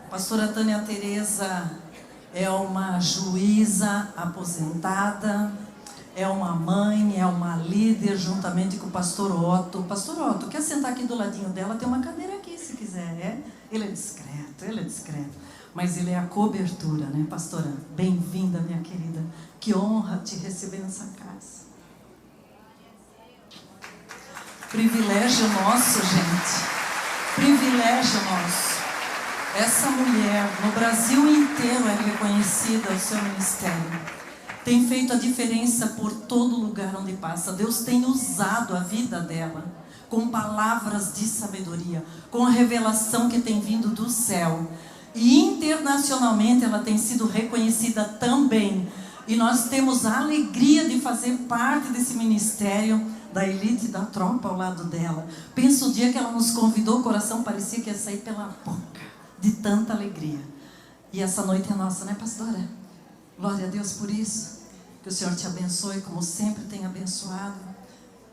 Pastora Tânia Tereza é uma juíza aposentada, é uma mãe, é uma líder, juntamente com o pastor Otto. Pastor Otto, quer sentar aqui do ladinho dela? Tem uma cadeira aqui, se quiser. Ele é discreto. Mas ele é a cobertura, né, pastora? Bem-vinda, minha querida. Que honra te receber nessa casa. Privilégio nosso, gente. Privilégio nosso. Essa mulher, no Brasil inteiro, é reconhecida o seu ministério. Tem feito a diferença por todo lugar onde passa. Deus tem usado a vida dela com palavras de sabedoria, com a revelação que tem vindo do céu. E internacionalmente ela tem sido reconhecida também. E nós temos a alegria de fazer parte desse ministério, da elite da tropa ao lado dela. Pensa o dia que ela nos convidou, o coração parecia que ia sair pela boca, de tanta alegria. E essa noite é nossa, né, pastora? Glória a Deus por isso. Que o Senhor te abençoe, como sempre tem abençoado.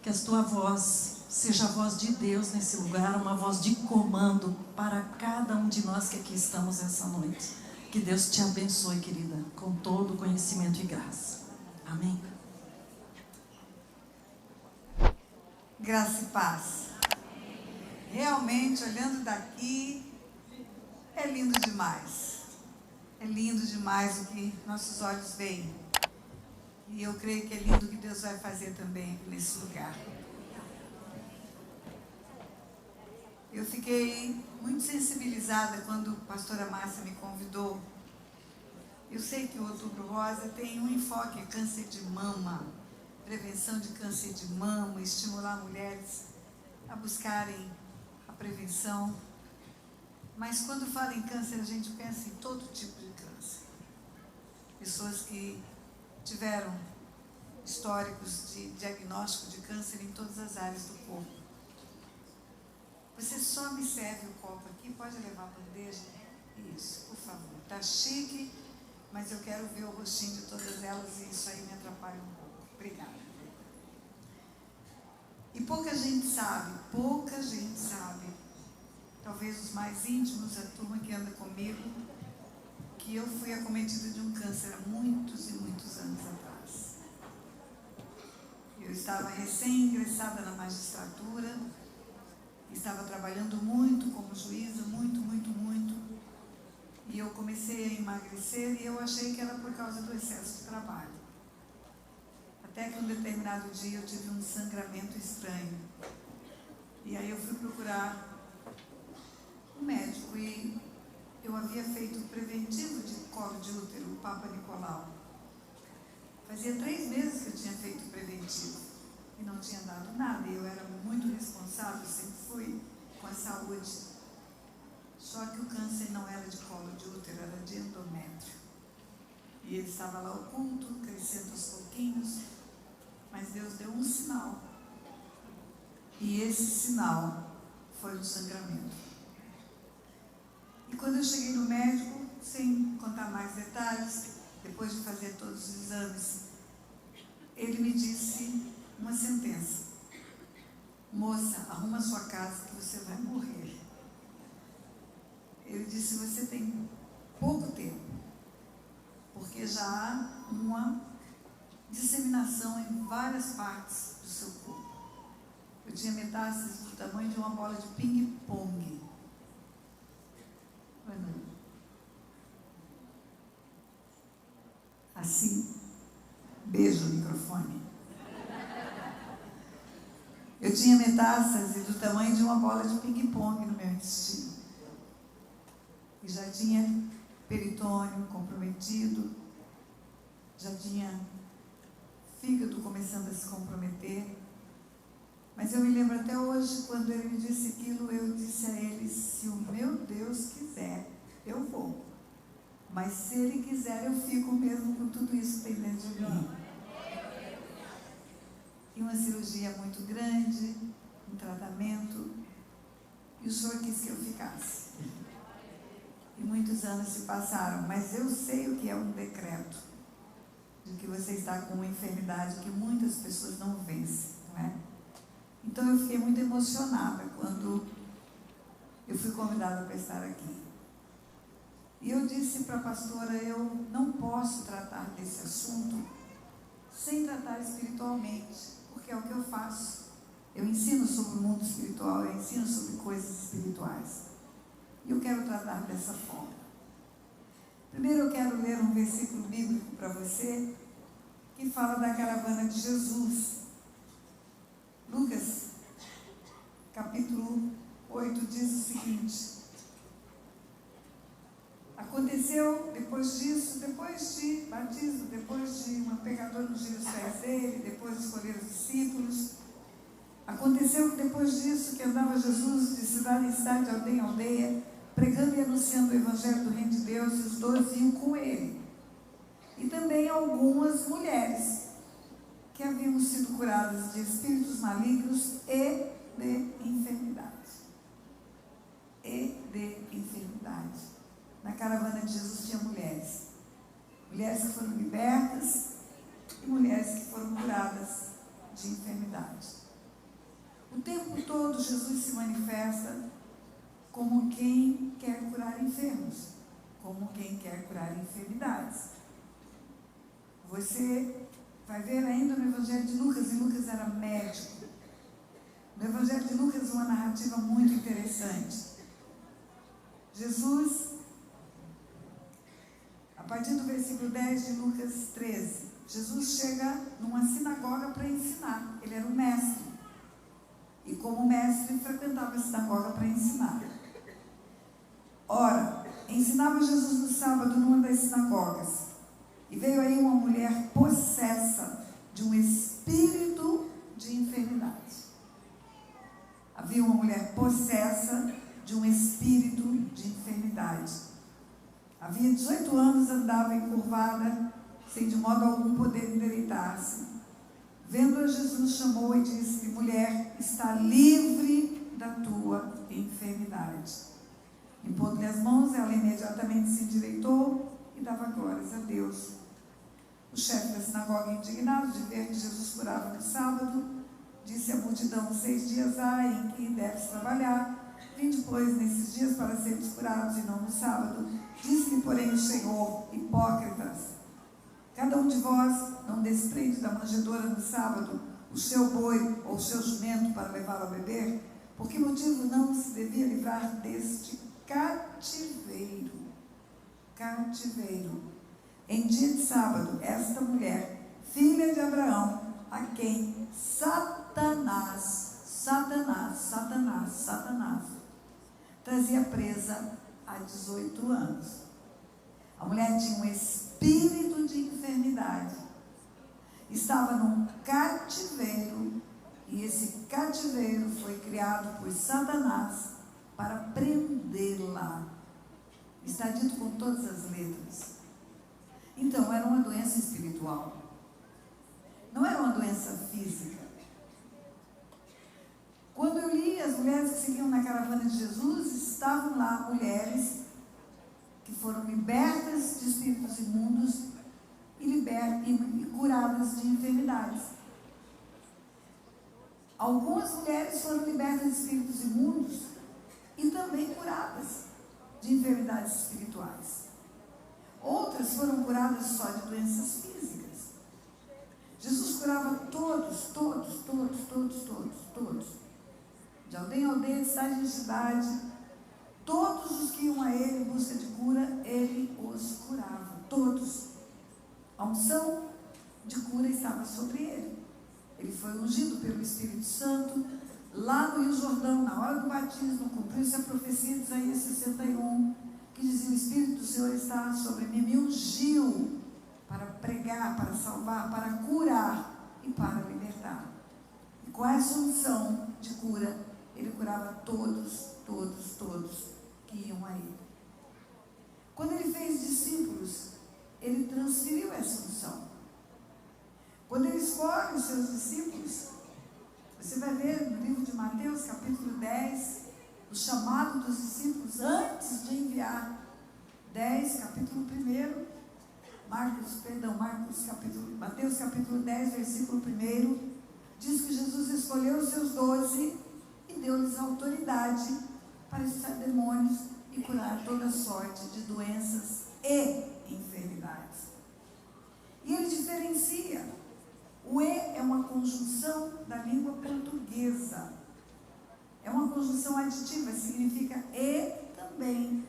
Que a tua voz seja a voz de Deus nesse lugar, uma voz de comando para cada um de nós que aqui estamos essa noite. Que Deus te abençoe, querida, com todo conhecimento e graça. Amém. Graça e paz. Realmente, olhando daqui, é lindo demais. É lindo demais o que nossos olhos veem. E eu creio que é lindo o que Deus vai fazer também nesse lugar. Eu fiquei muito sensibilizada quando a pastora Márcia me convidou. Eu sei que o Outubro Rosa tem um enfoque, câncer de mama, prevenção de câncer de mama, estimular mulheres a buscarem a prevenção. Mas quando fala em câncer, a gente pensa em todo tipo de câncer. Pessoas que tiveram históricos de diagnóstico de câncer em todas as áreas do corpo. Você só me serve o copo aqui, pode levar a bandeja? Isso, por favor. Tá chique, mas eu quero ver o rostinho de todas elas e isso aí me atrapalha um pouco. Obrigada. E pouca gente sabe, talvez os mais íntimos, a turma que anda comigo, que eu fui acometida de um câncer há muitos e muitos anos atrás. Eu estava recém-ingressada na magistratura, estava trabalhando muito como juíza, muito. E eu comecei a emagrecer e eu achei que era por causa do excesso de trabalho. Até que um determinado dia eu tive um sangramento estranho. E aí eu fui procurar um médico e eu havia feito o preventivo de colo de útero, o Papa Nicolau. Fazia 3 meses que eu tinha feito o preventivo e não tinha dado nada. Eu era muito responsável, sempre fui com a saúde. Só que o câncer não era de colo de útero, era de endométrio. E ele estava lá oculto, crescendo aos pouquinhos. Mas Deus deu um sinal. E esse sinal foi o sangramento. E quando eu cheguei no médico, sem contar mais detalhes, depois de fazer todos os exames, ele me disse uma sentença: moça, arruma sua casa que você vai morrer. Ele disse: você tem pouco tempo, porque já há uma disseminação em várias partes do seu corpo. Eu tinha metástases do tamanho de uma bola de ping-pong. Assim, beijo o microfone. Eu tinha metástase do tamanho de uma bola de ping-pong no meu intestino. E já tinha peritônio comprometido, já tinha fígado começando a se comprometer. Mas eu me lembro até hoje, quando ele me disse aquilo, eu disse a ele: se o meu Deus quiser, eu vou. Mas se ele quiser, eu fico mesmo com tudo isso que tem dentro de mim. E uma cirurgia muito grande, um tratamento, e o Senhor quis que eu ficasse. E muitos anos se passaram, mas eu sei o que é um decreto, de que você está com uma enfermidade que muitas pessoas não vencem, não é? Então eu fiquei muito emocionada quando eu fui convidada para estar aqui. eu disse para a pastora, eu não posso tratar desse assunto sem tratar espiritualmente, porque é o que eu faço. Eu ensino sobre o mundo espiritual, eu ensino sobre coisas espirituais. E eu quero tratar dessa forma. Primeiro eu quero ler um versículo bíblico para você, que fala da caravana de Jesus. Lucas, capítulo 8, diz o seguinte: aconteceu depois disso, depois de batismo, depois de uma pecadora ungir os pés dele, depois de escolher os discípulos, aconteceu que depois disso que andava Jesus de cidade em cidade, de aldeia em aldeia, pregando e anunciando o evangelho do reino de Deus, e os 12 iam com ele. E também algumas mulheres que haviam sido curadas de espíritos malignos e de enfermidade. Na caravana de Jesus tinha mulheres. Mulheres que foram libertas e mulheres que foram curadas de enfermidade. O tempo todo Jesus se manifesta como quem quer curar enfermos, como quem quer curar enfermidades. Você vai ver ainda no Evangelho de Lucas, e Lucas era médico. No Evangelho de Lucas, uma narrativa muito interessante. Jesus, a partir do versículo 10 de Lucas 13, Jesus chega numa sinagoga para ensinar. Ele era um mestre. E como mestre, frequentava a sinagoga para ensinar. Ora, ensinava Jesus no sábado numa das sinagogas. E veio aí uma mulher possessa de um espírito de enfermidade. Havia uma mulher possessa de um espírito de enfermidade. Havia 18 anos, andava encurvada, sem de modo algum poder endireitar-se. Vendo-a, Jesus chamou e disse: mulher, está livre da tua enfermidade. Impondo-lhe as mãos, ela imediatamente se endireitou e dava glórias a Deus. O chefe da sinagoga, indignado de ver que Jesus curava no sábado, disse à multidão: 6 dias há em que deves trabalhar. Vinde, pois, nesses dias para sermos curados e não no sábado. Disse-lhe, porém, o Senhor: hipócritas, cada um de vós não desprende da manjedoura no sábado o seu boi ou o seu jumento para levá-lo a beber? Por que motivo não se devia livrar deste cativeiro? Em dia de sábado, esta mulher, filha de Abraão, a quem Satanás trazia presa há 18 anos. A mulher tinha um espírito de enfermidade. Estava num cativeiro, e esse cativeiro foi criado por Satanás para prendê-la. Está dito com todas as letras. Então, era uma doença espiritual. Não era uma doença física. Quando eu li as mulheres que seguiam na caravana de Jesus, estavam lá mulheres que foram libertas de espíritos imundos e curadas de enfermidades. Algumas mulheres foram libertas de espíritos imundos e também curadas de enfermidades espirituais. Outras foram curadas só de doenças físicas. Jesus curava todos. De aldeia em aldeia, de cidade em cidade, todos os que iam a ele em busca de cura, ele os curava, todos. A unção de cura estava sobre ele. Ele foi ungido pelo Espírito Santo lá no Rio Jordão, na hora do batismo. Cumpriu-se a profecia de Isaías 61, que dizia: o Espírito do Senhor está sobre mim, me ungiu para pregar, para salvar, para curar e para libertar. E com essa unção de cura, ele curava todos que iam a ele. Quando ele fez discípulos, ele transferiu essa unção. Quando ele escolhe os seus discípulos, você vai ver no livro de Mateus, capítulo 10, o chamado dos discípulos antes de enviar. 10, capítulo 1, Mateus capítulo 10, versículo 1, diz que Jesus escolheu os seus 12 e deu-lhes autoridade para expulsar demônios e curar toda sorte de doenças e enfermidades. E ele diferencia. O e é uma conjunção da língua portuguesa. É uma conjunção aditiva, significa e também.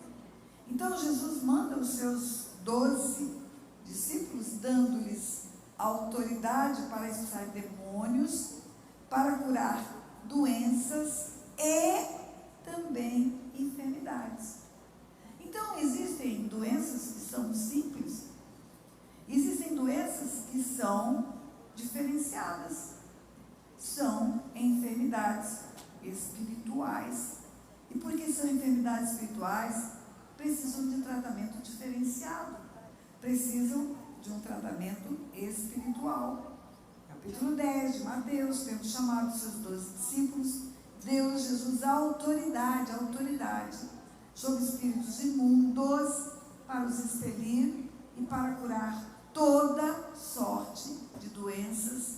Então Jesus manda os seus 12 discípulos, dando-lhes autoridade para expulsar demônios, para curar doenças e também enfermidades. Então existem doenças que são simples, existem doenças que são diferenciadas, são enfermidades espirituais. E porque são enfermidades espirituais, precisam de tratamento diferenciado, precisam de um tratamento espiritual. Capítulo 10 de Mateus, tendo chamado os seus 12 discípulos, deu Jesus autoridade sobre espíritos imundos para os expelir e para curar toda sorte de doenças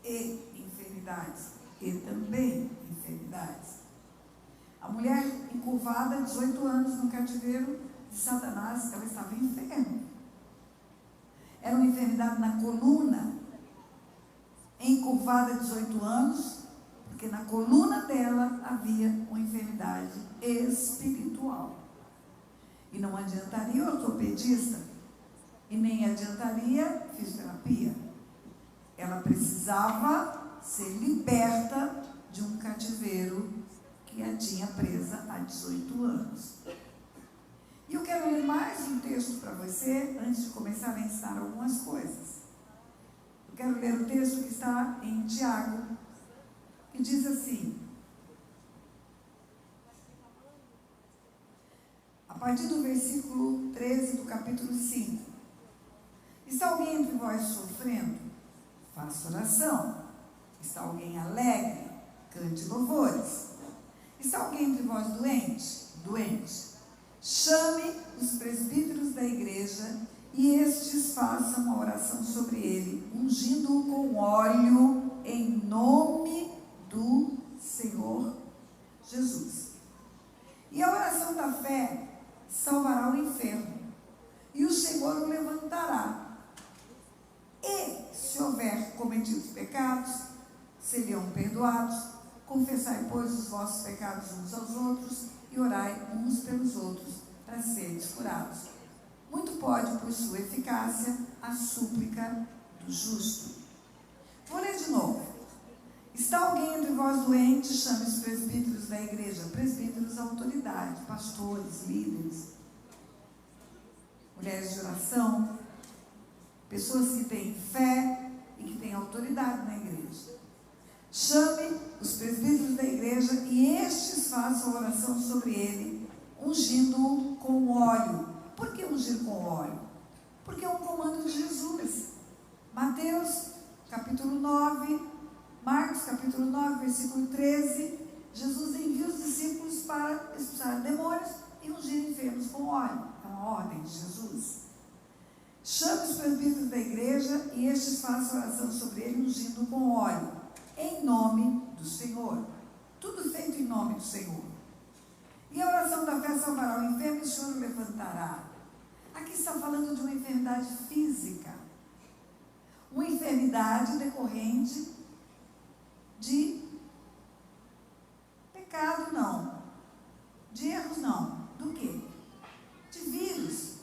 e enfermidades, e também enfermidades. A mulher encurvada, 18 anos, no cativeiro de Satanás, ela estava enferma. Era uma enfermidade na coluna, encurvada 18 anos, porque na coluna dela havia uma enfermidade espiritual. E não adiantaria ortopedista, e nem adiantaria fisioterapia. Ela precisava ser liberta de um cativeiro que a tinha presa há 18 anos. E eu quero ler mais um texto para você, antes de começar a ensinar algumas coisas. Eu quero ler o texto que está em Tiago, que diz assim, a partir do versículo 13 do capítulo 5. Está alguém entre vós sofrendo? Faça oração. Está alguém alegre? Cante louvores. Está alguém entre vós doente? Doente. Chame os presbíteros da igreja e estes façam uma oração sobre ele, ungindo-o com óleo em nome do Senhor Jesus. E a oração da fé salvará o enfermo, e o Senhor o levantará. E se houver cometido pecados, serão perdoados. Confessai, pois, os vossos pecados uns aos outros e orai uns pelos outros para seres curados. Muito pode, por sua eficácia, a súplica do justo. Vou ler de novo. Está alguém entre vós doente? Chame os presbíteros da igreja. Presbíteros, autoridade, pastores, líderes, mulheres de oração, pessoas que têm fé e que têm autoridade na igreja. Chame os presbíteros da igreja e estes façam oração sobre ele, ungindo-o com óleo. Por que ungir com óleo? Porque é um comando de Jesus. Mateus, capítulo 9, Marcos, capítulo 9, versículo 13, Jesus envia os discípulos para expulsar demônios e ungir enfermos com óleo. É uma ordem de Jesus. Chame os presbíteros da igreja e estes façam oração sobre ele, ungindo com óleo, em nome do Senhor. Tudo feito em nome do Senhor. E a oração da fé salvará o enfermo e o Senhor o levantará. Aqui está falando de uma enfermidade física. Uma enfermidade decorrente de pecado, não. De erros, não. Do quê? De vírus.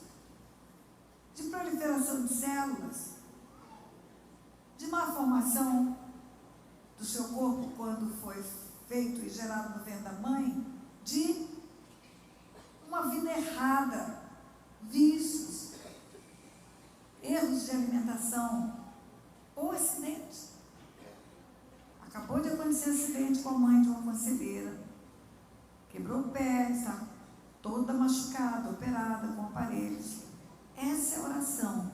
De proliferação de células, de má formação do seu corpo quando foi feito e gerado no ventre da mãe, de uma vida errada, vícios, erros de alimentação ou acidente. Acabou de acontecer um acidente com a mãe de uma conselheira, quebrou o pé, está toda machucada, operada com aparelhos. Essa é a oração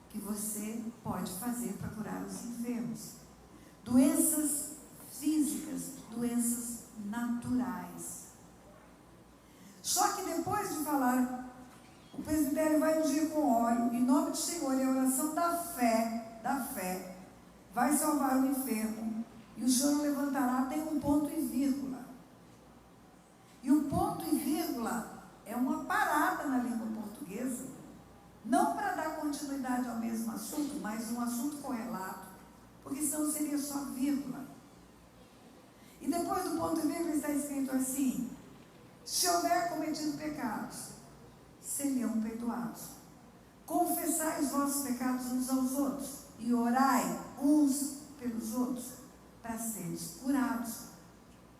que você pode fazer para curar os enfermos. Doenças físicas, doenças naturais. Só que depois de falar, o presbitério vai ungir com óleo, em nome do Senhor, e a oração da fé, vai salvar o enfermo, e o Senhor o levantará, tem um ponto e vírgula. E o ponto e vírgula é uma parada na língua portuguesa, continuidade ao mesmo assunto, mas um assunto correlato, porque senão seria só vírgula. E depois do ponto e vírgula está escrito assim: se houver cometido pecados, seriam perdoados. Confessai os vossos pecados uns aos outros e orai uns pelos outros para seres curados.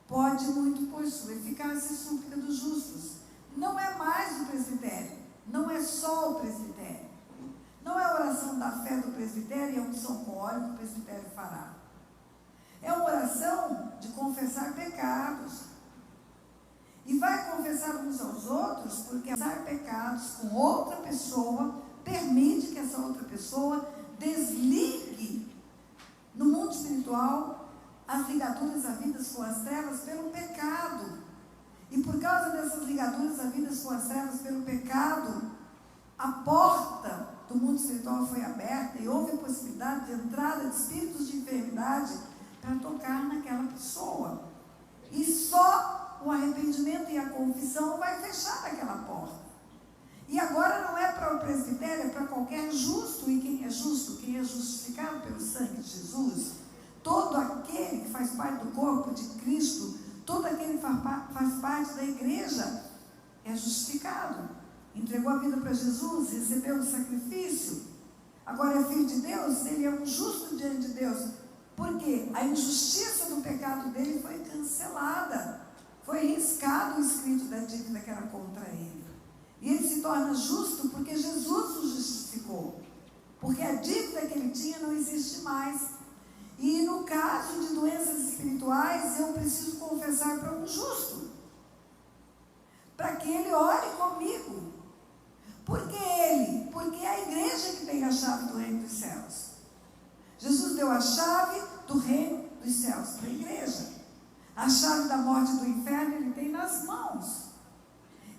Pode muito, por sua eficácia, súplica dos justos. Não é mais o presbitério, não é só o presbitério. Não é a oração da fé do presbitério e a unção com óleo que o presbitério fará. É uma oração de confessar pecados. E vai confessar uns aos outros, porque confessar pecados com outra pessoa permite que essa outra pessoa desligue no mundo espiritual as ligaduras havidas com as trevas pelo pecado. E por causa dessas ligaduras havidas com as trevas pelo pecado, a porta do mundo espiritual foi aberta e houve a possibilidade de entrada de espíritos de enfermidade para tocar naquela pessoa. E só o arrependimento e a confissão vai fechar aquela porta. E agora não é para o presbitério, é para qualquer justo. E quem é justo? Quem é justificado pelo sangue de Jesus? Todo aquele que faz parte do corpo de Cristo, todo aquele que faz parte da igreja, é justificado. Entregou a vida para Jesus, recebeu o sacrifício, agora é filho de Deus, ele é um justo diante de Deus. Porque a injustiça do pecado dele foi cancelada. Foi riscado o escrito da dívida que era contra ele. E ele se torna justo porque Jesus o justificou. Porque a dívida que ele tinha não existe mais. E no caso de doenças espirituais, eu preciso confessar para um justo. Para que ele ore comigo. Por que ele? Porque é a igreja que tem a chave do reino dos céus. Jesus deu a chave do reino dos céus para a igreja. A chave da morte e do inferno ele tem nas mãos.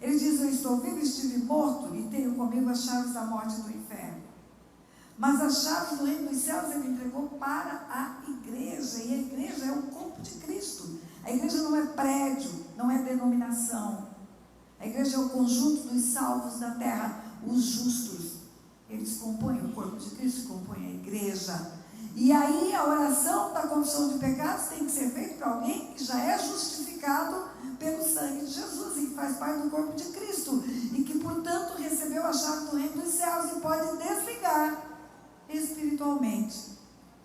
Ele diz: eu estou vivo, estive morto e tenho comigo as chaves da morte e do inferno. Mas as chaves do reino dos céus ele entregou para a igreja. E a igreja é o corpo de Cristo. A igreja não é prédio, não é denominação. A igreja é o conjunto dos salvos da terra, os justos. Eles compõem o corpo de Cristo, compõem a igreja. E aí a oração da confissão de pecados tem que ser feita para alguém que já é justificado pelo sangue de Jesus e que faz parte do corpo de Cristo e que, portanto, recebeu a chave do reino dos céus e pode desligar espiritualmente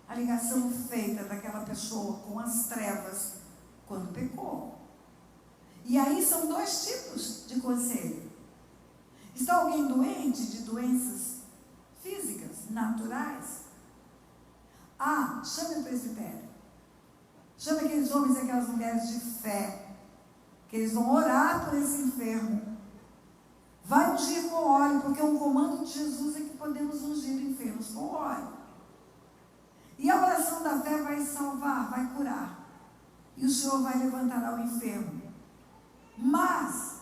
a ligação feita daquela pessoa com as trevas quando pecou. E aí são dois tipos de conselho. Está alguém doente de doenças físicas, naturais? Chame o presbitério. Chame aqueles homens e aquelas mulheres de fé, que eles vão orar por esse enfermo. Vai ungir com óleo, porque um comando de Jesus é que podemos ungir enfermos com óleo. E a oração da fé vai salvar, vai curar. E o Senhor vai levantar o enfermo. Mas,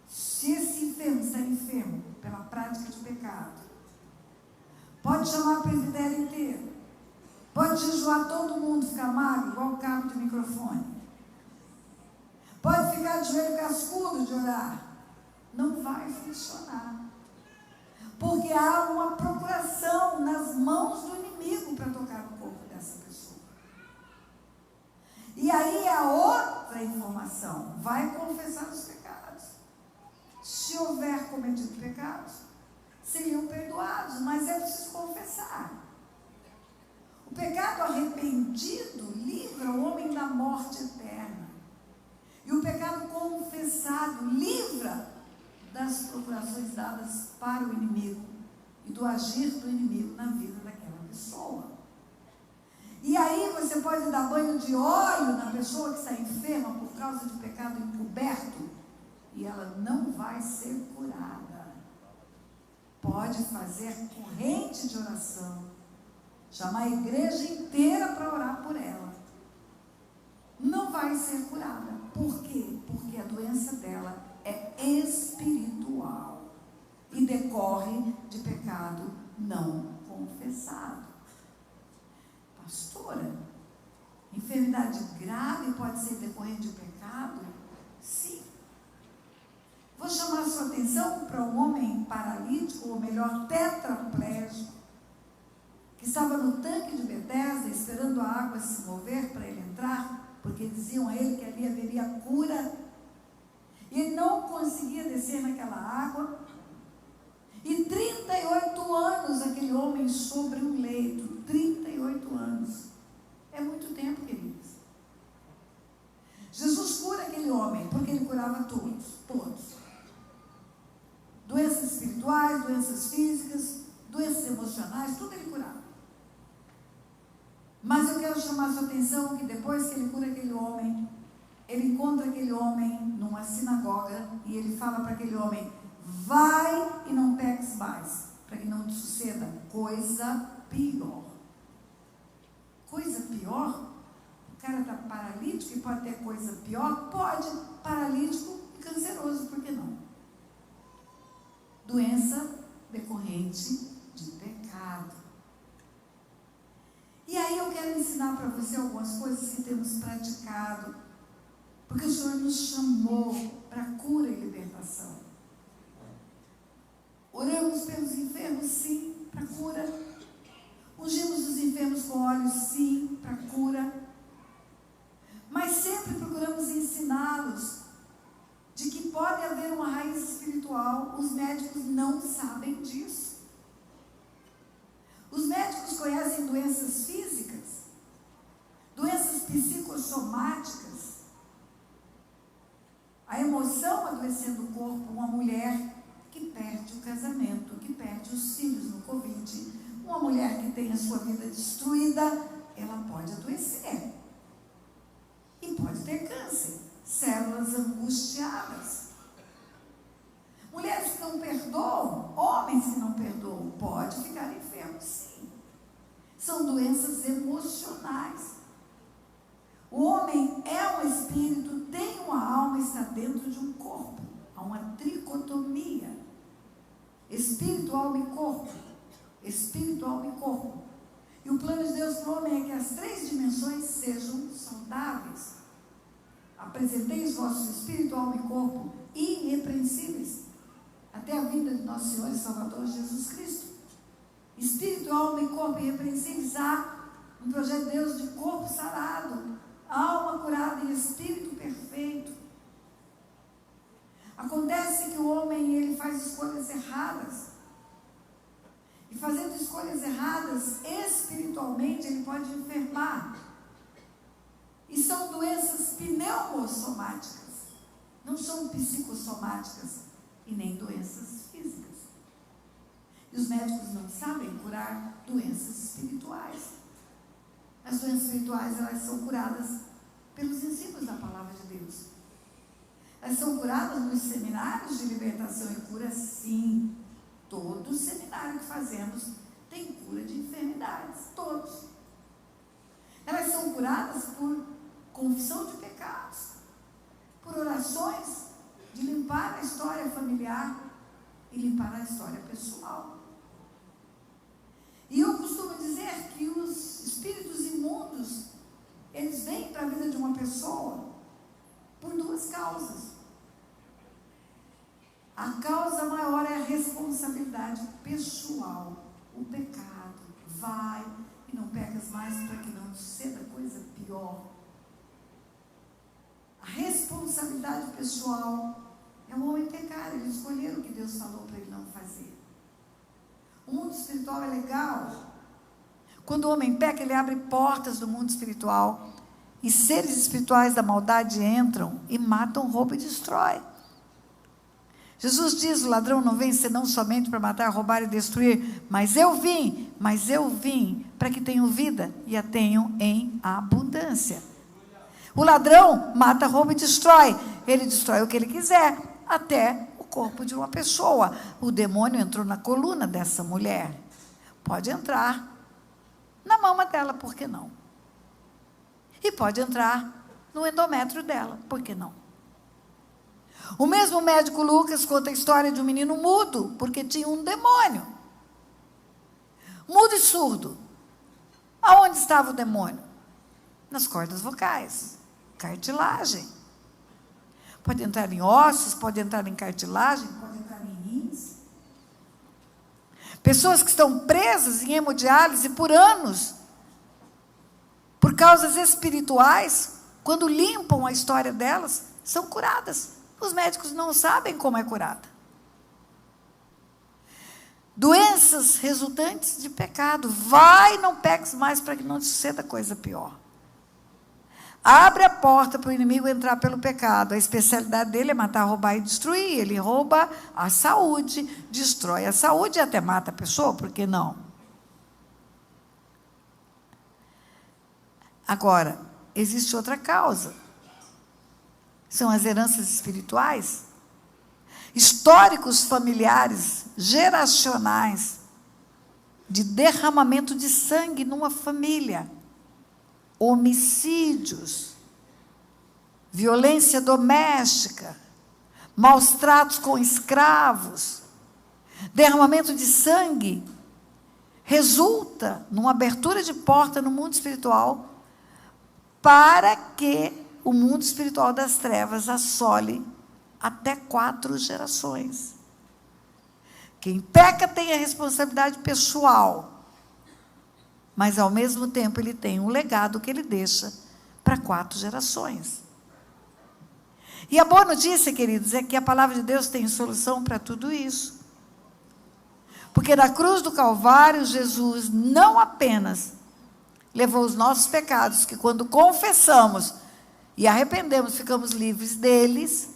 se esse enfermo está enfermo pela prática de pecado, pode chamar o presbitério inteiro. Pode jejuar todo mundo, ficar magro, igual o cabo de microfone. Pode ficar de joelho cascudo de orar. Não vai funcionar. Porque há uma procuração nas mãos do inimigo para tocar no corpo dessa pessoa. E aí a outra informação, vai confessar os pecados. Se houver cometido pecados, seriam perdoados, mas é preciso confessar. O pecado arrependido livra o homem da morte eterna. E o pecado confessado livra das procurações dadas para o inimigo e do agir do inimigo na vida daquela pessoa. E aí você pode dar banho de óleo na pessoa que está enferma por causa de pecado encoberto e ela não vai ser curada. Pode fazer corrente de oração, chamar a igreja inteira para orar por ela. Não vai ser curada. Por quê? Porque a doença dela é espiritual e decorre de pecado não confessado. Pastora, enfermidade grave pode ser decorrente de pecado? Sim. Vou chamar a sua atenção para um homem paralítico, ou melhor, tetraplégico, estava no tanque de Betesda, esperando a água se mover para ele entrar, porque diziam a ele que ali haveria cura, e ele não conseguia descer naquela água, e 38 anos aquele homem sobre um leito, 38 anos, é muito tempo, queridos. Jesus cura aquele homem, porque ele curava todos, doenças espirituais, doenças físicas, doenças emocionais, tudo ele curava. Mas eu quero chamar a sua atenção que depois que ele cura aquele homem, ele encontra aquele homem numa sinagoga e ele fala para aquele homem: vai e não peques mais, para que não te suceda coisa pior. Coisa pior? O cara está paralítico e pode ter coisa pior? Pode, paralítico e canceroso, por que não? Doença decorrente de pecado. E aí eu quero ensinar para você algumas coisas que temos praticado, porque o Senhor nos chamou para cura e libertação. Oramos pelos enfermos, sim, para cura. Ungimos os enfermos com óleo, sim, para cura. Mas sempre procuramos ensiná-los de que pode haver uma raiz espiritual. Os médicos não sabem disso. Os médicos conhecem doenças físicas, doenças psicossomáticas, a emoção adoecendo o corpo. Uma mulher que perde o casamento, que perde os filhos no Covid, uma mulher que tem a sua vida destruída, ela pode adoecer e pode ter câncer, células angustiadas. Mulheres que não perdoam, homens que não perdoam, pode ficar enfermo, sim. São doenças emocionais. O homem é um espírito, tem uma alma, está dentro de um corpo. Há uma tricotomia. Espírito, alma e corpo. Espírito, alma e corpo. E o plano de Deus para o homem é que as 3 dimensões sejam saudáveis. Apresentei os vossos espírito, alma e corpo irrepreensíveis até a vinda de nosso Senhor e Salvador Jesus Cristo. Espírito, alma e corpo irrepreensíveis. Há um projeto de Deus de corpo sarado, alma curada e espírito perfeito. Acontece que o homem, ele faz escolhas erradas. E fazendo escolhas erradas, espiritualmente, ele pode enfermar. E são doenças pneumosomáticas. Não são psicossomáticas e nem doenças físicas. E os médicos não sabem curar doenças espirituais. As doenças espirituais, elas são curadas pelos ensinos da palavra de Deus. Elas são curadas nos seminários de libertação e cura, sim. Todo seminário que fazemos tem cura de enfermidades, todos. Elas são curadas por confissão de pecados, por orações de limpar a história familiar e limpar a história pessoal. E eu costumo dizer que os espíritos imundos, eles vêm para a vida de uma pessoa por 2 causas. A causa maior é a responsabilidade pessoal, o pecado. Vai e não pecas mais para que não suceda coisa pior. A responsabilidade pessoal é o homem pecar, ele escolher o que Deus falou para ele não fazer. O mundo espiritual é legal. Quando o homem peca, ele abre portas do mundo espiritual e seres espirituais da maldade entram e matam, roubam e destroem. Jesus diz: o ladrão não vem senão somente para matar, roubar e destruir, mas eu vim para que tenham vida e a tenham em abundância. O ladrão mata, rouba e destrói. Ele destrói o que ele quiser, até o corpo de uma pessoa. O demônio entrou na coluna dessa mulher. Pode entrar na mama dela, por que não? E pode entrar no endométrio dela, por que não? O mesmo médico Lucas conta a história de um menino mudo, porque tinha um demônio. Mudo e surdo. Aonde estava o demônio? Nas cordas vocais, cartilagem. Pode entrar em ossos, pode entrar em cartilagem, pode entrar em rins. Pessoas que estão presas em hemodiálise por anos, por causas espirituais, quando limpam a história delas, são curadas. Os médicos não sabem como é curada. Doenças resultantes de pecado. Vai, não peques mais para que não te suceda coisa pior. Abre a porta para o inimigo entrar pelo pecado. A especialidade dele é matar, roubar e destruir. Ele rouba a saúde, destrói a saúde e até mata a pessoa, por que não? Agora, existe outra causa. São as heranças espirituais. Históricos familiares, geracionais, de derramamento de sangue numa família. Homicídios, violência doméstica, maus tratos com escravos, derramamento de sangue, resulta numa abertura de porta no mundo espiritual para que o mundo espiritual das trevas assole até 4 gerações. Quem peca tem a responsabilidade pessoal, mas, ao mesmo tempo, ele tem um legado que ele deixa para 4 gerações. E a boa notícia, queridos, é que a palavra de Deus tem solução para tudo isso. Porque na cruz do Calvário, Jesus não apenas levou os nossos pecados, que quando confessamos e arrependemos, ficamos livres deles,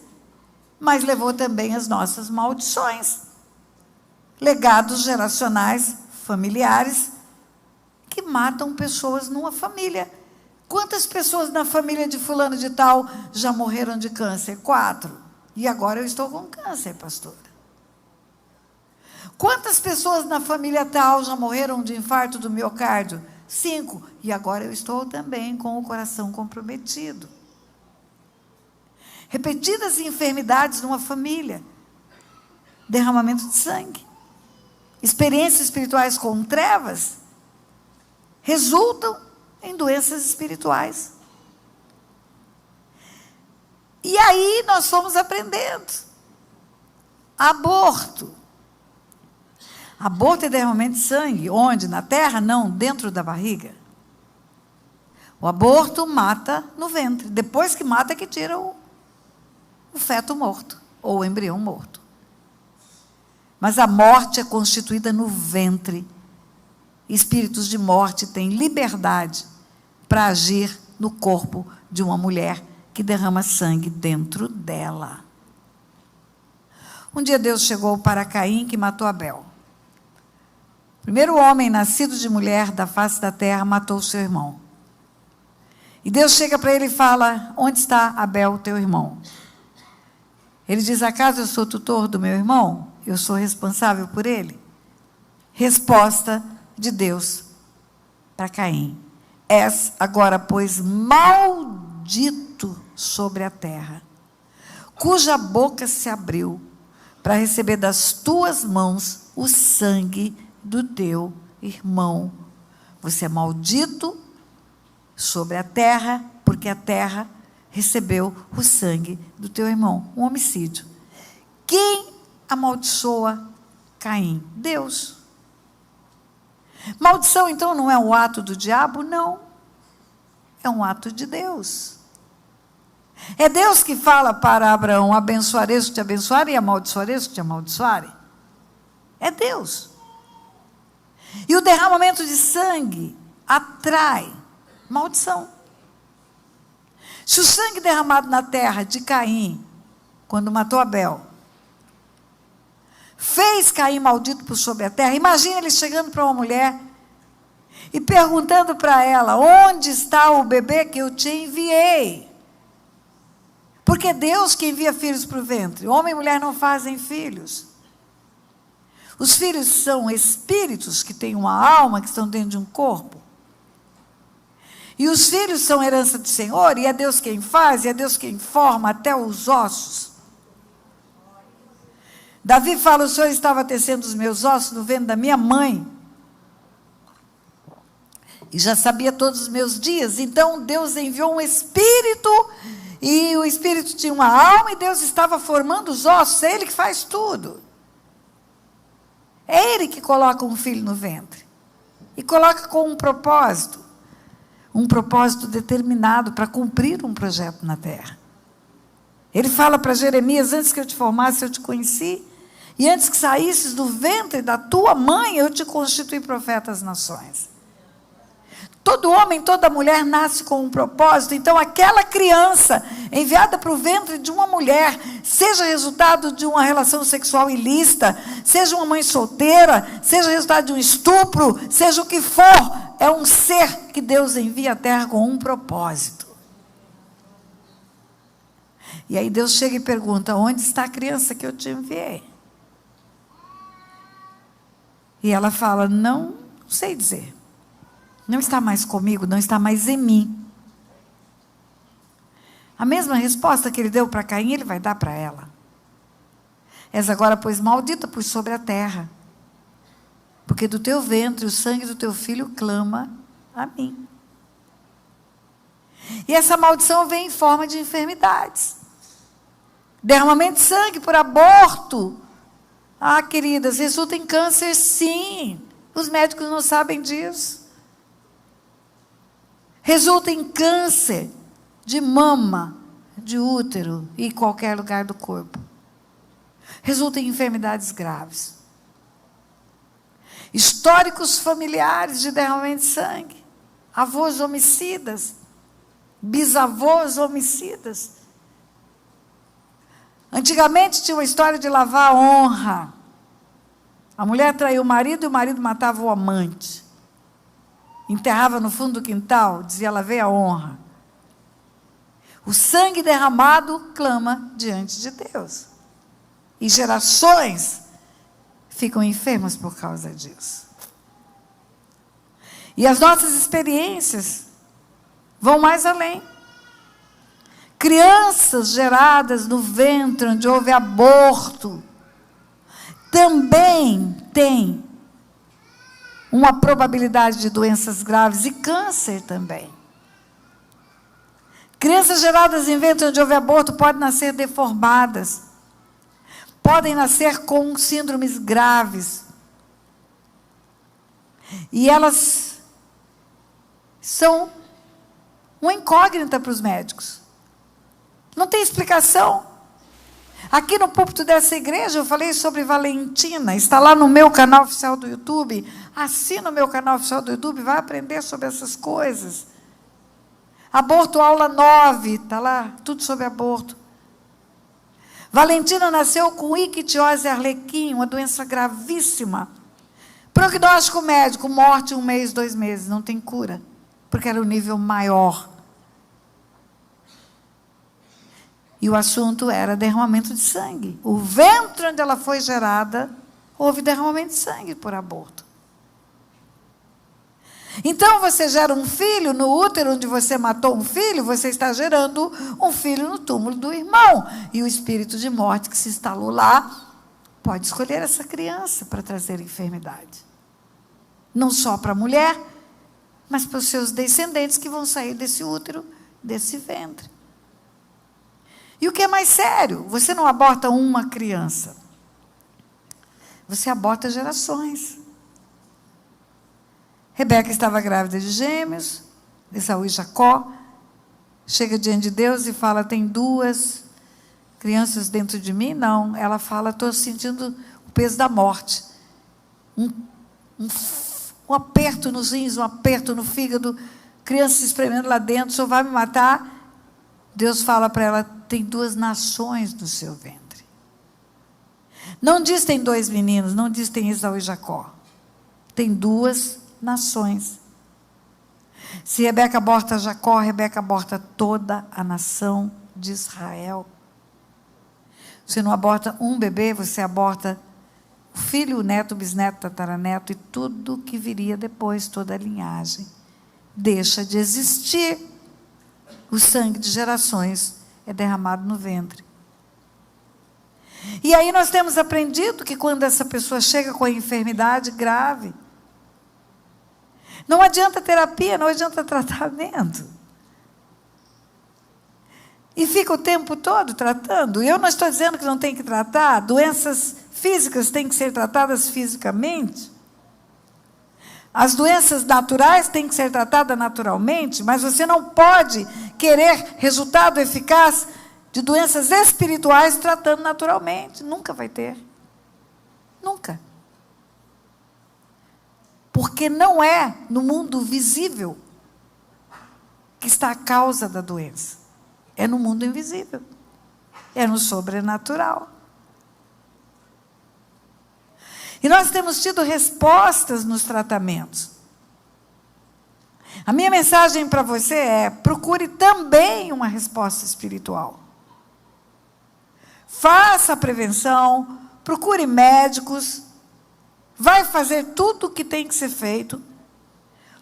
mas levou também as nossas maldições, legados geracionais, familiares, que matam pessoas numa família. Quantas pessoas na família de fulano de tal já morreram de câncer? 4. E agora eu estou com câncer, pastora. Quantas pessoas na família tal já morreram de infarto do miocárdio? 5. E agora eu estou também com o coração comprometido. Repetidas enfermidades numa família. Derramamento de sangue. Experiências espirituais com trevas resultam em doenças espirituais. E aí nós fomos aprendendo. Aborto. Aborto é derramamento de sangue. Onde? Na terra? Não, dentro da barriga. O aborto mata no ventre. Depois que mata é que tira o feto morto, ou o embrião morto. Mas a morte é constituída no ventre. Espíritos de morte têm liberdade para agir no corpo de uma mulher que derrama sangue dentro dela. Um dia Deus chegou para Caim, que matou Abel. O primeiro homem nascido de mulher da face da terra matou seu irmão. E Deus chega para ele e fala: onde está Abel, teu irmão? Ele diz: acaso eu sou tutor do meu irmão? Eu sou responsável por ele? Resposta de Deus para Caim: és agora, pois, maldito sobre a terra, cuja boca se abriu para receber das tuas mãos o sangue do teu irmão. Você é maldito sobre a terra, porque a terra recebeu o sangue do teu irmão. Um homicídio. Quem amaldiçoa Caim? Deus. Maldição, então, não é um ato do diabo? Não. É um ato de Deus. É Deus que fala para Abraão: abençoarei os que te abençoarem e amaldiçoarei os que te amaldiçoarem. É Deus. E o derramamento de sangue atrai maldição. Se o sangue derramado na terra de Caim, quando matou Abel, fez Caim maldito por sobre a terra, imagina ele chegando para uma mulher e perguntando para ela: onde está o bebê que eu te enviei? Porque é Deus que envia filhos para o ventre. Homem e mulher não fazem filhos. Os filhos são espíritos que têm uma alma, que estão dentro de um corpo. E os filhos são herança do Senhor, e é Deus quem faz, e é Deus quem forma até os ossos. Davi fala: o Senhor estava tecendo os meus ossos no ventre da minha mãe, e já sabia todos os meus dias. Então Deus enviou um espírito, e o espírito tinha uma alma, e Deus estava formando os ossos. É Ele que faz tudo. É Ele que coloca um filho no ventre. E coloca com um propósito determinado para cumprir um projeto na terra. Ele fala para Jeremias: antes que eu te formasse, eu te conheci, e antes que saísses do ventre da tua mãe, eu te constituí profeta às nações. Todo homem, toda mulher nasce com um propósito. Então aquela criança enviada para o ventre de uma mulher, seja resultado de uma relação sexual ilícita, seja uma mãe solteira, seja resultado de um estupro, seja o que for, é um ser que Deus envia à terra com um propósito. E aí Deus chega e pergunta: onde está a criança que eu te enviei? E ela fala: não sei dizer. Não está mais comigo, não está mais em mim. A mesma resposta que ele deu para Caim, ele vai dar para ela. És agora, pois, maldita por sobre a terra, porque do teu ventre o sangue do teu filho clama a mim. E essa maldição vem em forma de enfermidades. Derramamento de sangue por aborto. Ah, queridas, resulta em câncer, sim. Os médicos não sabem disso. Resulta em câncer de mama, de útero e em qualquer lugar do corpo. Resulta em enfermidades graves. Históricos familiares de derramamento de sangue. Avós homicidas. Bisavós homicidas. Antigamente tinha uma história de lavar a honra. A mulher traiu o marido e o marido matava o amante. Enterrava no fundo do quintal, dizia: lavei a honra. O sangue derramado clama diante de Deus. E gerações ficam enfermas por causa disso. E as nossas experiências vão mais além. Crianças geradas no ventre onde houve aborto também têm uma probabilidade de doenças graves e câncer também. Crianças geradas em ventre onde houve aborto podem nascer deformadas, podem nascer com síndromes graves. E elas são uma incógnita para os médicos. Não tem explicação. Aqui no púlpito dessa igreja eu falei sobre Valentina, está lá no meu canal oficial do YouTube. Assina o meu canal oficial do YouTube, vai aprender sobre essas coisas. Aborto aula 9, está lá, tudo sobre aborto. Valentina nasceu com ictiose arlequim, uma doença gravíssima. Prognóstico médico, morte 1 mês, 2 meses, não tem cura, porque era o nível maior. E o assunto era derramamento de sangue. O ventre onde ela foi gerada, houve derramamento de sangue por aborto. Então, você gera um filho no útero onde você matou um filho, você está gerando um filho no túmulo do irmão. E o espírito de morte que se instalou lá, pode escolher essa criança para trazer enfermidade. Não só para a mulher, mas para os seus descendentes que vão sair desse útero, desse ventre. E o que é mais sério? Você não aborta uma criança. Você aborta gerações. Rebeca estava grávida de gêmeos, Esaú e Jacó. Chega diante de Deus e fala: tem 2 crianças dentro de mim? Não. Ela fala: estou sentindo o peso da morte. Um aperto nos rins, um aperto no fígado, criança se espremendo lá dentro, o senhor vai me matar? Deus fala para ela: tem 2 nações no seu ventre. Não diz tem 2 meninos, não diz tem Esaú e Jacó. Tem 2 nações. Se Rebeca aborta Jacó, Rebeca aborta toda a nação de Israel. Você não aborta um bebê, você aborta o filho, o neto, o bisneto, o tataraneto e tudo que viria depois, toda a linhagem. Deixa de existir. O sangue de gerações é derramado no ventre. E aí nós temos aprendido que quando essa pessoa chega com a enfermidade grave, não adianta terapia, não adianta tratamento. E fica o tempo todo tratando. E eu não estou dizendo que não tem que tratar doenças físicas têm que ser tratadas fisicamente. As doenças naturais têm que ser tratadas naturalmente, mas você não pode querer resultado eficaz de doenças espirituais tratando naturalmente. Nunca vai ter. Nunca. Porque não é no mundo visível que está a causa da doença. É no mundo invisível. É no sobrenatural. E nós temos tido respostas nos tratamentos. A minha mensagem para você é: procure também uma resposta espiritual. Faça a prevenção, procure médicos, vai fazer tudo o que tem que ser feito,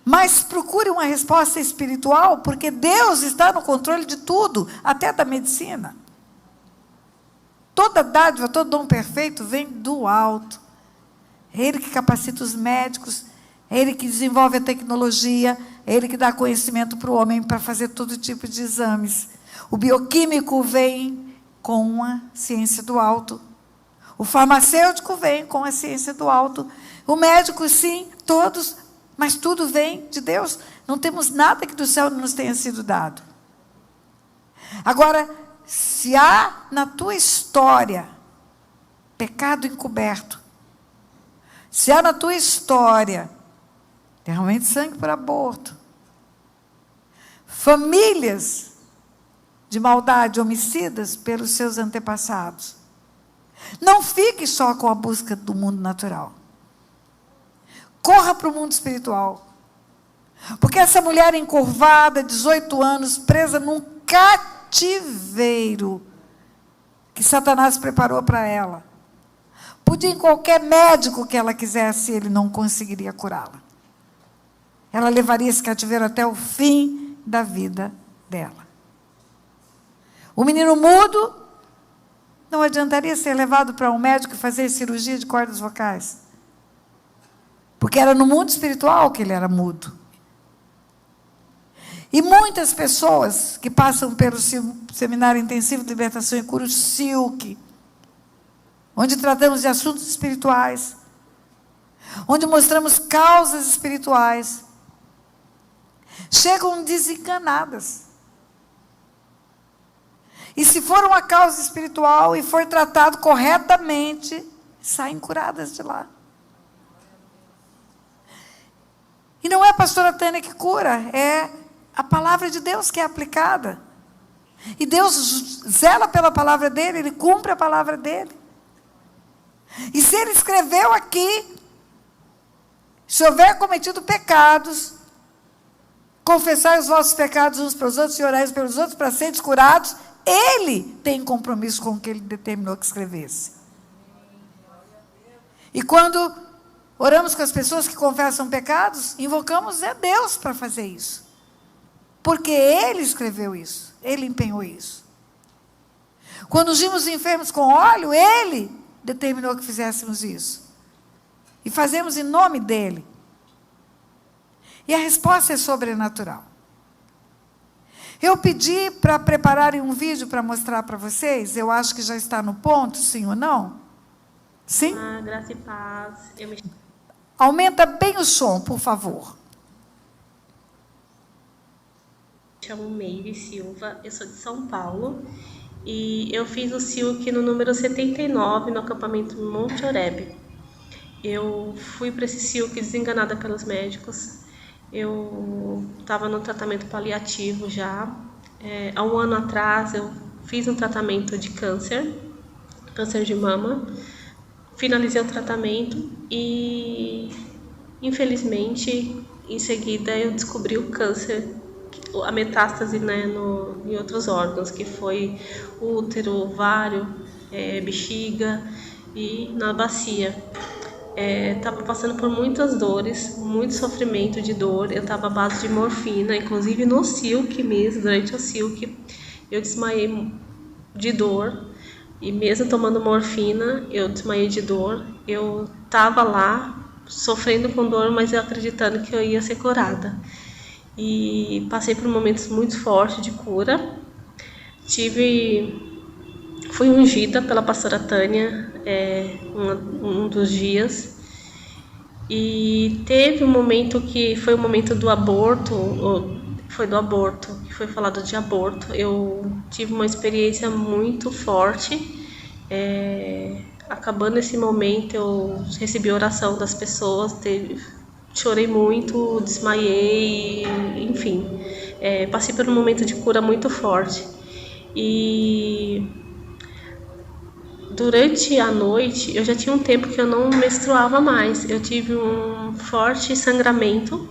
mas procure uma resposta espiritual, porque Deus está no controle de tudo, até da medicina. Toda dádiva, todo dom perfeito vem do alto. É Ele que capacita os médicos, é Ele que desenvolve a tecnologia, é Ele que dá conhecimento para o homem para fazer todo tipo de exames. O bioquímico vem com a ciência do alto. O farmacêutico vem com a ciência do alto. O médico, sim, todos, mas tudo vem de Deus. Não temos nada que do céu não nos tenha sido dado. Agora, se há na tua história pecado encoberto, se há na tua história derramamento de sangue por aborto, famílias de maldade, homicidas pelos seus antepassados, não fique só com a busca do mundo natural. Corra para o mundo espiritual. Porque essa mulher encurvada, 18 anos, presa num cativeiro que Satanás preparou para ela, podia ir em qualquer médico que ela quisesse, ele não conseguiria curá-la. Ela levaria esse cativeiro até o fim da vida dela. O menino mudo não adiantaria ser levado para um médico e fazer cirurgia de cordas vocais. Porque era no mundo espiritual que ele era mudo. E muitas pessoas que passam pelo Seminário Intensivo de Libertação e Cura, o SILC, onde tratamos de assuntos espirituais, onde mostramos causas espirituais, chegam desenganadas. E se for uma causa espiritual e for tratado corretamente, saem curadas de lá. E não é a pastora Tânia que cura, é a palavra de Deus que é aplicada. E Deus zela pela palavra dele, Ele cumpre a palavra dele. E se Ele escreveu aqui, se houver cometido pecados, confessai os vossos pecados uns para os outros e orai uns pelos outros para serem curados, Ele tem compromisso com o que Ele determinou que escrevesse. E quando oramos com as pessoas que confessam pecados, invocamos a Deus para fazer isso. Porque Ele escreveu isso, Ele empenhou isso. Quando ungimos enfermos com óleo, Ele determinou que fizéssemos isso. E fazemos em nome dEle. E a resposta é sobrenatural. Eu pedi para prepararem um vídeo para mostrar para vocês. Eu acho que já está no ponto, sim ou não? Sim? Graça e paz. Aumenta bem o som, por favor. Me chamo Meire Silva, eu sou de São Paulo. E eu fiz o SILC no número 79, no acampamento Monte Oreb. Eu fui para esse SILC desenganada pelos médicos. Eu estava no tratamento paliativo já. Há um ano atrás eu fiz um tratamento de câncer de mama. Finalizei o tratamento e, infelizmente, em seguida eu descobri o câncer, a metástase, né, em outros órgãos, que foi útero, ovário, bexiga e na bacia. Estava passando por muitas dores, muito sofrimento de dor. Eu estava à base de morfina, inclusive no SILC mesmo, durante o SILC, eu desmaiei de dor. E mesmo tomando morfina, eu desmaiei de dor. Eu estava lá, sofrendo com dor, mas eu acreditando que eu ia ser curada. E passei por momentos muito fortes de cura. Tive fui ungida pela pastora Tânia um dos dias. E teve um momento que foi o momento do aborto, que foi falado de aborto. Eu tive uma experiência muito forte. Acabando esse momento, eu recebi oração das pessoas, chorei muito, desmaiei, enfim. Passei por um momento de cura muito forte. E durante a noite, eu já tinha um tempo que eu não menstruava mais. Eu tive um forte sangramento.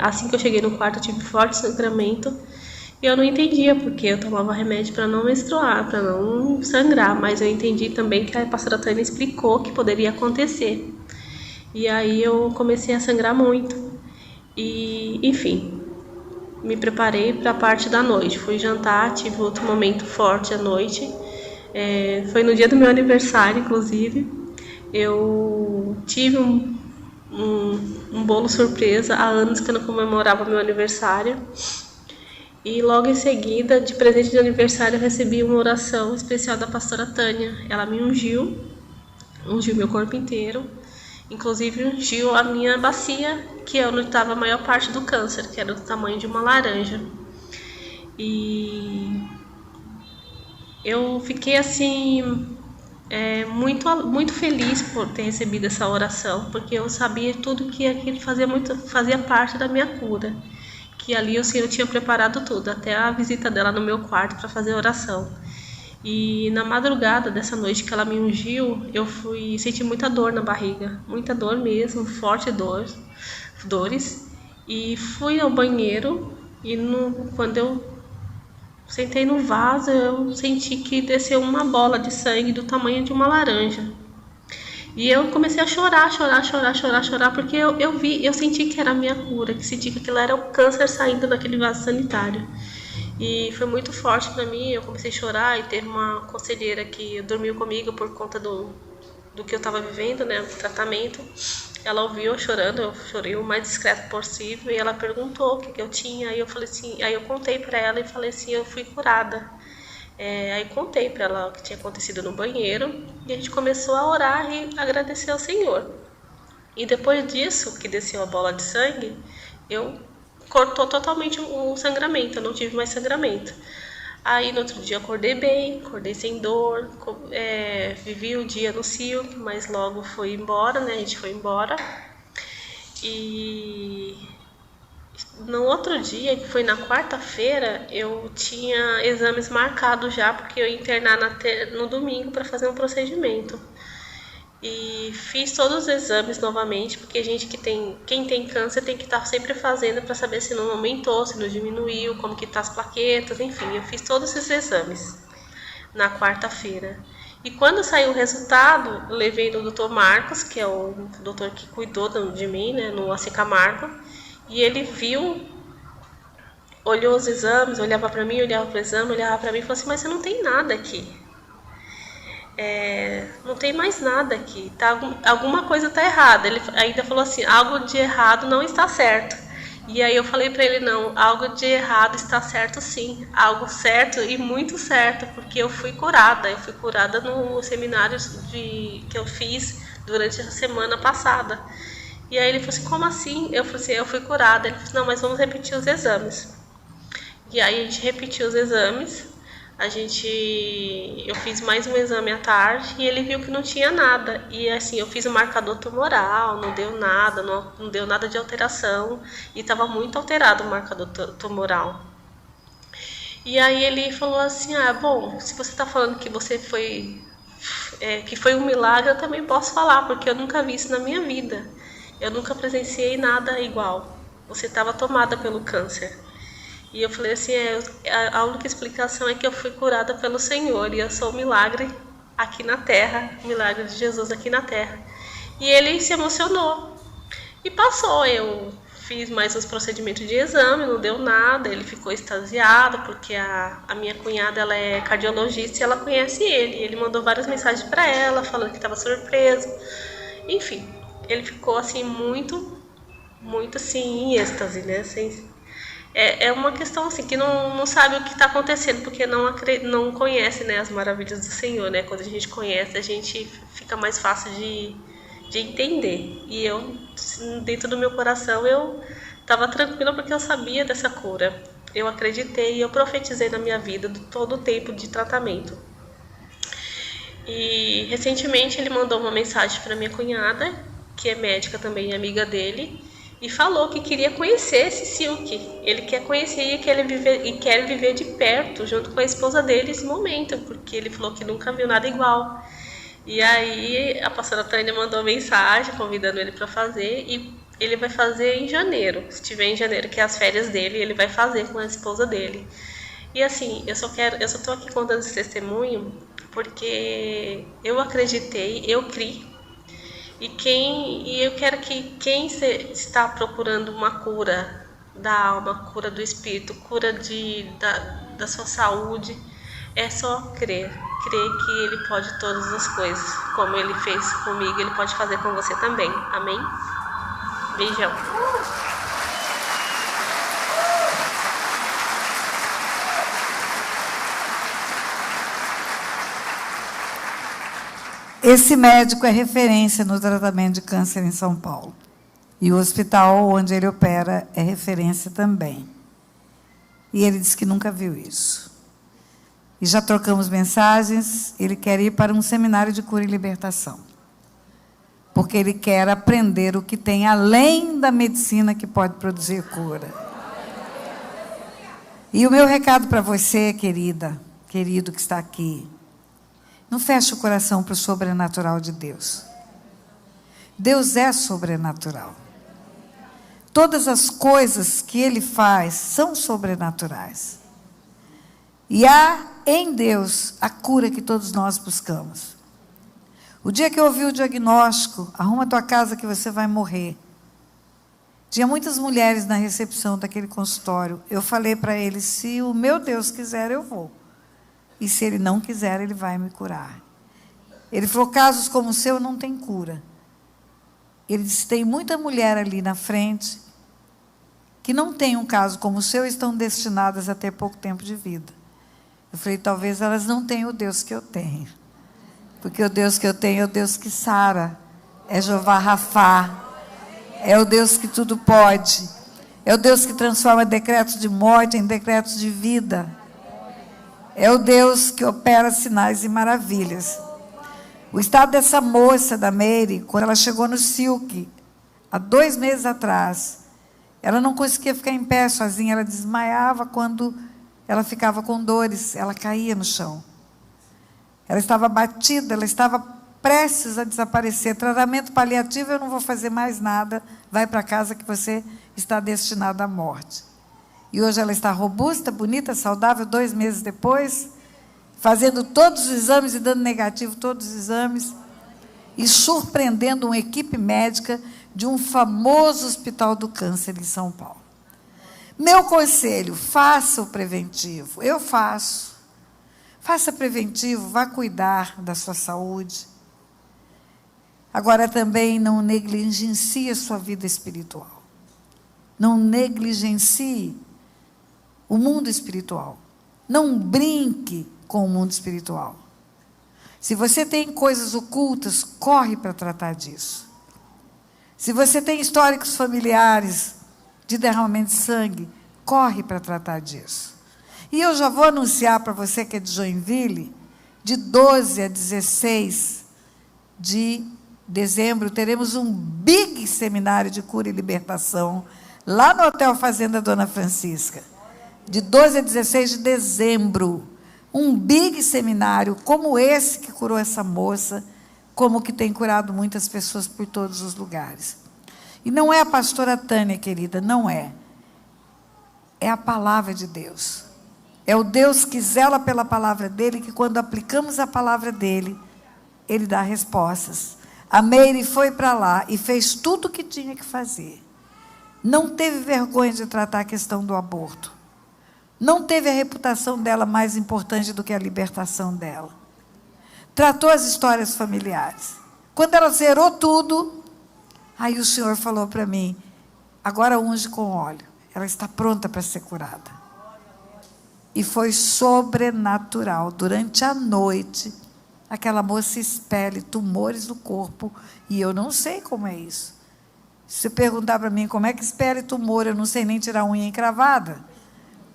Assim que eu cheguei no quarto, eu tive forte sangramento. E eu não entendia porque eu tomava remédio para não menstruar, para não sangrar. Mas eu entendi também que a pastora Tânia explicou que poderia acontecer. E aí eu comecei a sangrar muito. E, enfim, me preparei para a parte da noite. Fui jantar, tive outro momento forte à noite. Foi no dia do meu aniversário, inclusive. Eu tive um bolo surpresa. Há anos que eu não comemorava meu aniversário. E logo em seguida, de presente de aniversário, eu recebi uma oração especial da pastora Tânia. Ela me ungiu meu corpo inteiro. Inclusive ungiu a minha bacia, que é onde estava a maior parte do câncer, que era do tamanho de uma laranja. E eu fiquei assim muito feliz por ter recebido essa oração, porque eu sabia tudo que aquilo fazia parte da minha cura, que ali o Senhor tinha preparado tudo, até a visita dela no meu quarto para fazer oração. E na madrugada dessa noite que ela me ungiu, eu senti muita dor na barriga, muita dor mesmo, forte dores, e fui ao banheiro e quando eu sentei no vaso, eu senti que desceu uma bola de sangue do tamanho de uma laranja. E eu comecei a chorar, porque eu senti que era a minha cura, que senti que aquilo era o câncer saindo daquele vaso sanitário. E foi muito forte para mim, eu comecei a chorar e teve uma conselheira que dormiu comigo por conta do que eu estava vivendo, né, do tratamento. Ela ouviu eu chorando, eu chorei o mais discreto possível e ela perguntou o que eu tinha. Aí eu falei assim, aí eu contei para ela e falei assim, eu fui curada. Aí contei para ela o que tinha acontecido no banheiro e a gente começou a orar e agradecer ao Senhor. E depois disso, que desceu a bola de sangue, cortou totalmente o sangramento, eu não tive mais sangramento. Aí no outro dia acordei bem, acordei sem dor, vivi o dia no CIO, mas logo foi embora, né? A gente foi embora. E no outro dia, que foi na quarta-feira, eu tinha exames marcados já, porque eu ia internar no domingo para fazer um procedimento. E fiz todos os exames novamente, porque quem tem câncer tem que estar sempre fazendo para saber se não aumentou, se não diminuiu, como que tá as plaquetas, enfim, eu fiz todos esses exames na quarta-feira. E quando saiu o resultado, eu levei no Dr. Marcos, que é o doutor que cuidou de mim, né, no AC Camargo, e ele viu, olhou os exames, olhava para mim, olhava para o exame, olhava para mim e falou assim, mas você não tem nada aqui. Não tem mais nada aqui, alguma coisa está errada. Ele ainda falou assim, algo de errado não está certo. E aí eu falei para ele, não, algo de errado está certo sim, algo certo e muito certo, porque eu fui curada no seminário que eu fiz durante a semana passada. E aí ele falou assim, como assim? Eu falei assim, eu fui curada. Ele falou assim, não, mas vamos repetir os exames. E aí a gente repetiu os exames. Eu fiz mais um exame à tarde e ele viu que não tinha nada. E assim, eu fiz o marcador tumoral, não deu nada, não deu nada de alteração. E estava muito alterado o marcador tumoral. E aí ele falou assim, bom, se você está falando que você que foi um milagre, eu também posso falar, porque eu nunca vi isso na minha vida. Eu nunca presenciei nada igual. Você estava tomada pelo câncer. E eu falei assim, a única explicação é que eu fui curada pelo Senhor e eu sou o milagre aqui na terra, o milagre de Jesus aqui na terra. E ele se emocionou e passou. Eu fiz mais uns procedimentos de exame, não deu nada, ele ficou extasiado porque a minha cunhada, ela é cardiologista e ela conhece ele. Ele mandou várias mensagens para ela falando que estava surpreso. Enfim, ele ficou assim muito assim em êxtase, né? é uma questão assim, que não sabe o que está acontecendo, porque não conhece, né, as maravilhas do Senhor, né? Quando a gente conhece, a gente fica mais fácil de entender. E eu, dentro do meu coração, eu estava tranquila porque eu sabia dessa cura. Eu acreditei e eu profetizei na minha vida todo o tempo de tratamento. E recentemente ele mandou uma mensagem para minha cunhada, que é médica também, amiga dele, e falou que queria conhecer esse Silk. Ele quer conhecer e quer viver de perto, junto com a esposa dele, esse momento, porque ele falou que nunca viu nada igual. E aí a pastora Tânia mandou mensagem convidando ele para fazer, e ele vai fazer em janeiro. Se tiver em janeiro, que é as férias dele, ele vai fazer com a esposa dele. E assim, eu só tô aqui contando esse testemunho porque eu acreditei, eu criei. E eu quero que quem está procurando uma cura da alma, cura do espírito, cura da sua saúde, é só crer que ele pode todas as coisas. Como ele fez comigo, ele pode fazer com você também. Amém? Beijão. Esse médico é referência no tratamento de câncer em São Paulo. E o hospital onde ele opera é referência também. E ele disse que nunca viu isso. E já trocamos mensagens, ele quer ir para um seminário de cura e libertação. Porque ele quer aprender o que tem além da medicina que pode produzir cura. E o meu recado para você, querida, querido que está aqui, não feche o coração para o sobrenatural de Deus. Deus é sobrenatural. Todas as coisas que Ele faz são sobrenaturais. E há em Deus a cura que todos nós buscamos. O dia que eu ouvi o diagnóstico, arruma a tua casa que você vai morrer. Tinha muitas mulheres na recepção daquele consultório. Eu falei para eles, se o meu Deus quiser, eu vou. E se Ele não quiser, Ele vai me curar. Ele falou, casos como o seu não tem cura. Ele disse, tem muita mulher ali na frente que não tem um caso como o seu e estão destinadas a ter pouco tempo de vida. Eu falei, talvez elas não tenham o Deus que eu tenho. Porque o Deus que eu tenho é o Deus que sara, é Jeová Rafá, é o Deus que tudo pode, é o Deus que transforma decretos de morte em decretos de vida. É o Deus que opera sinais e maravilhas. O estado dessa moça, da Mary, quando ela chegou no Silk, há 2 meses atrás, ela não conseguia ficar em pé sozinha, ela desmaiava quando ela ficava com dores, ela caía no chão. Ela estava batida, ela estava prestes a desaparecer. Tratamento paliativo, eu não vou fazer mais nada, vai para casa que você está destinado à morte. E hoje ela está robusta, bonita, saudável, 2 meses depois, fazendo todos os exames e dando negativo todos os exames, e surpreendendo uma equipe médica de um famoso hospital do câncer em São Paulo. Meu conselho, faça o preventivo. Eu faço. Faça preventivo, vá cuidar da sua saúde. Agora também não negligencie a sua vida espiritual. Não negligencie o mundo espiritual. Não brinque com o mundo espiritual. Se você tem coisas ocultas, corre para tratar disso. Se você tem históricos familiares de derramamento de sangue, corre para tratar disso. E eu já vou anunciar para você que é de Joinville, de 12 a 16 de dezembro, teremos um big seminário de cura e libertação, lá no Hotel Fazenda Dona Francisca. De 12 a 16 de dezembro, um big seminário como esse que curou essa moça, como que tem curado muitas pessoas por todos os lugares. E não é a pastora Tânia, querida, não é. É a palavra de Deus. É o Deus que zela pela palavra dele, que quando aplicamos a palavra dele, ele dá respostas. A Meire foi para lá e fez tudo o que tinha que fazer. Não teve vergonha de tratar a questão do aborto. Não teve a reputação dela mais importante do que a libertação dela. Tratou as histórias familiares. Quando ela zerou tudo, aí o Senhor falou para mim, agora unge com óleo. ela está pronta para ser curada. E foi sobrenatural. Durante a noite, aquela moça expele tumores no corpo, e eu não sei como é isso. Se você perguntar para mim como é que expele tumor, eu não sei nem tirar unha encravada,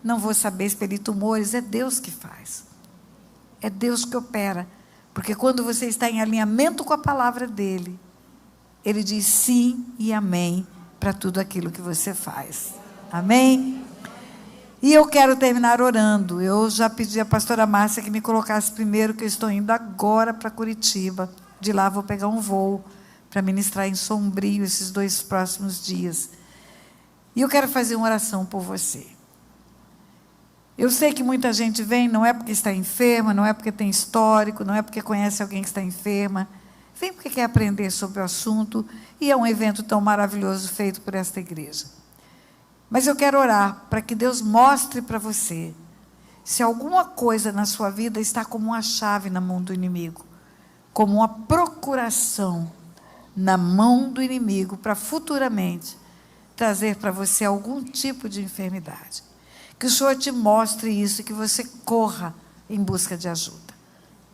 não vou saber expelir tumores, é Deus que faz. É Deus que opera. Porque quando você está em alinhamento com a palavra dele, ele diz sim e amém para tudo aquilo que você faz. Amém? E eu quero terminar orando. Eu já pedi à pastora Márcia que me colocasse primeiro, que eu estou indo agora para Curitiba. De lá vou pegar um voo para ministrar em Sombrio esses 2 próximos dias. E eu quero fazer uma oração por você. Eu sei que muita gente vem, não é porque está enferma, não é porque tem histórico, não é porque conhece alguém que está enferma. Vem porque quer aprender sobre o assunto, e é um evento tão maravilhoso feito por esta igreja. Mas eu quero orar para que Deus mostre para você se alguma coisa na sua vida está como uma chave na mão do inimigo, como uma procuração na mão do inimigo para futuramente trazer para você algum tipo de enfermidade. Que o Senhor te mostre isso e que você corra em busca de ajuda,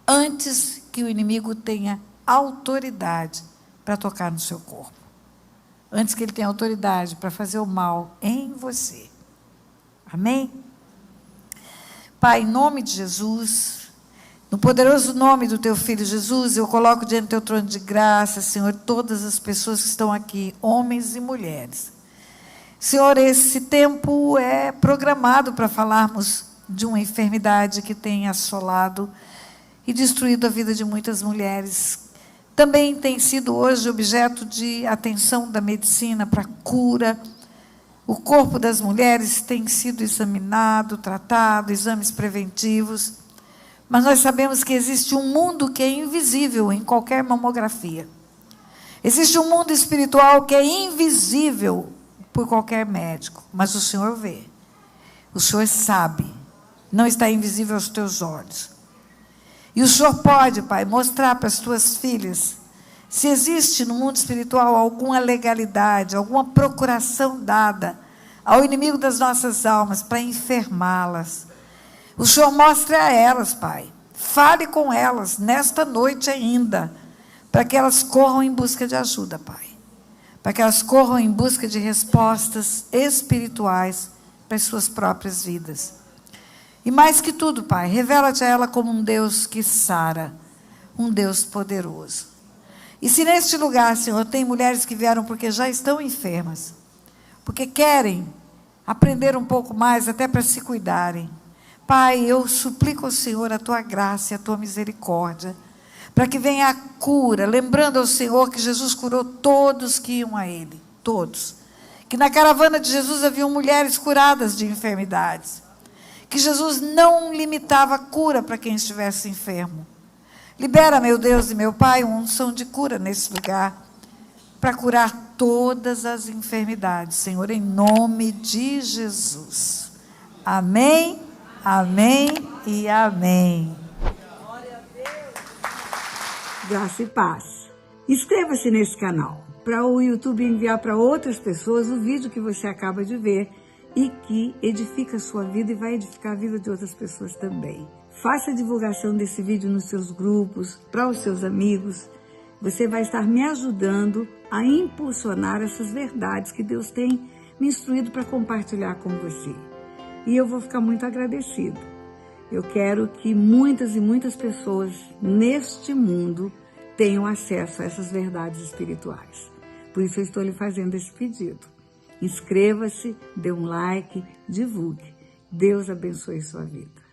antes que o inimigo tenha autoridade para tocar no seu corpo, antes que ele tenha autoridade para fazer o mal em você. Amém? Pai, em nome de Jesus, no poderoso nome do teu Filho Jesus, eu coloco diante do teu trono de graça, Senhor, todas as pessoas que estão aqui, homens e mulheres. Senhor, esse tempo é programado para falarmos de uma enfermidade que tem assolado e destruído a vida de muitas mulheres. Também tem sido hoje objeto de atenção da medicina para cura. O corpo das mulheres tem sido examinado, tratado, exames preventivos. Mas nós sabemos que existe um mundo que é invisível em qualquer mamografia. Existe um mundo espiritual que é invisível por qualquer médico, mas o Senhor vê, o Senhor sabe, não está invisível aos teus olhos. E o Senhor pode, Pai, mostrar para as tuas filhas se existe no mundo espiritual alguma legalidade, alguma procuração dada ao inimigo das nossas almas para enfermá-las. O Senhor mostre a elas, Pai, fale com elas nesta noite ainda, para que elas corram em busca de ajuda, Pai. Para que elas corram em busca de respostas espirituais para as suas próprias vidas. E mais que tudo, Pai, revela-te a ela como um Deus que sara, um Deus poderoso. E se neste lugar, Senhor, tem mulheres que vieram porque já estão enfermas, porque querem aprender um pouco mais, até para se cuidarem, Pai, eu suplico ao Senhor a tua graça e a tua misericórdia, para que venha a cura, lembrando ao Senhor que Jesus curou todos que iam a Ele, todos. Que na caravana de Jesus haviam mulheres curadas de enfermidades. Que Jesus não limitava a cura para quem estivesse enfermo. Libera, meu Deus e meu Pai, uma unção de cura nesse lugar, para curar todas as enfermidades, Senhor, em nome de Jesus. Amém, amém e amém. Graça e paz. Inscreva-se nesse canal para o YouTube enviar para outras pessoas o vídeo que você acaba de ver e que edifica a sua vida e vai edificar a vida de outras pessoas também. Faça a divulgação desse vídeo nos seus grupos, para os seus amigos. Você vai estar me ajudando a impulsionar essas verdades que Deus tem me instruído para compartilhar com você. E eu vou ficar muito agradecida. Eu quero que muitas e muitas pessoas neste mundo tenham acesso a essas verdades espirituais. Por isso eu estou lhe fazendo esse pedido. Inscreva-se, dê um like, divulgue. Deus abençoe sua vida.